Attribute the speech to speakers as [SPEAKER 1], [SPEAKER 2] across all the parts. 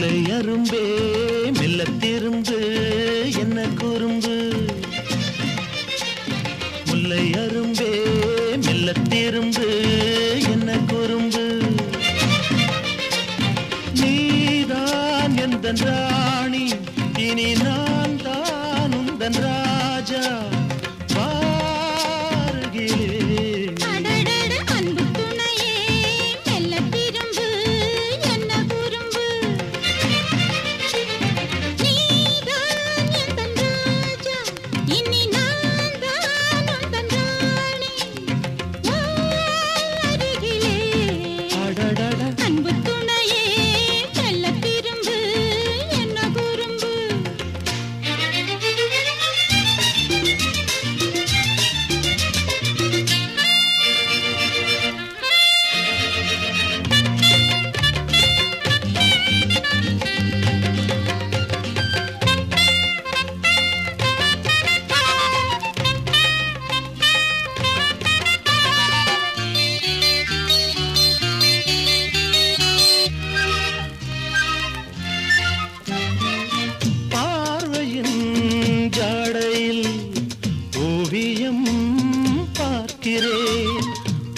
[SPEAKER 1] முல்லை அரும்பே மெல்ல திரும்பு என்ன குறும்பு முல்லை அரும்பே மெல்ல திரும்பு என்ன குறும்பு நீதான் எந்தன் ராணி இனி நான் தான் உந்தன் ராஜா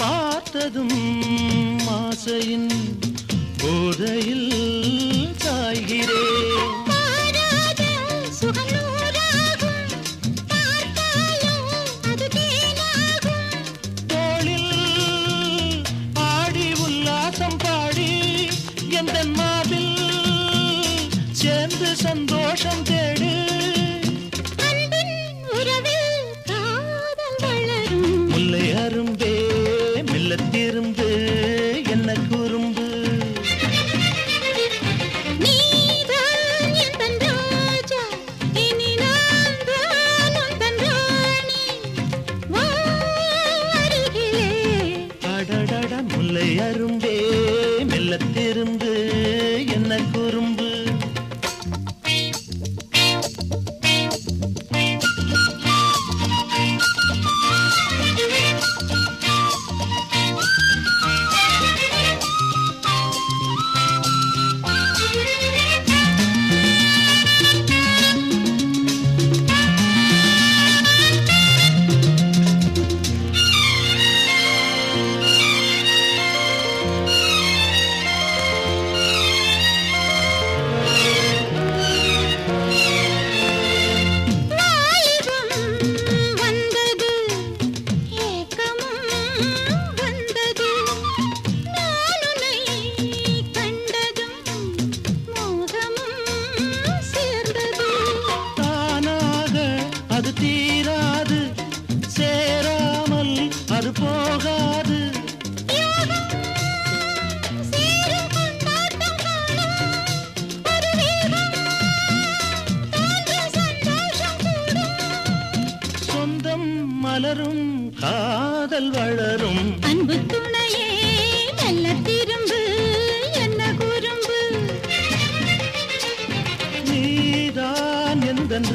[SPEAKER 1] பார்த்ததும் ஆசையின் போதையில் சாய்கிறேன் தோளில் ஆடி உல்லாசம் பாடி எந்த மாவில் சேர்ந்து சந்தோஷம் தேடு முல்லை அரும்பே மெல்ல திரும்பு என்ன குறும்பு
[SPEAKER 2] நீதான் என் ராஜா இனி நான் தான் உந்தன் ராணி வா அருகிலே
[SPEAKER 1] அடடட முல்லை அரும்பே மெல்ல திரும்பு என்ன குறும்பு அது தீராது சேராமல் அது போகாது சொந்தம் மலரும் காதல் வளரும்
[SPEAKER 2] அன்பு துணையே நல்ல திரும்பு என்ன குறும்பு
[SPEAKER 1] நீதான் எந்தன்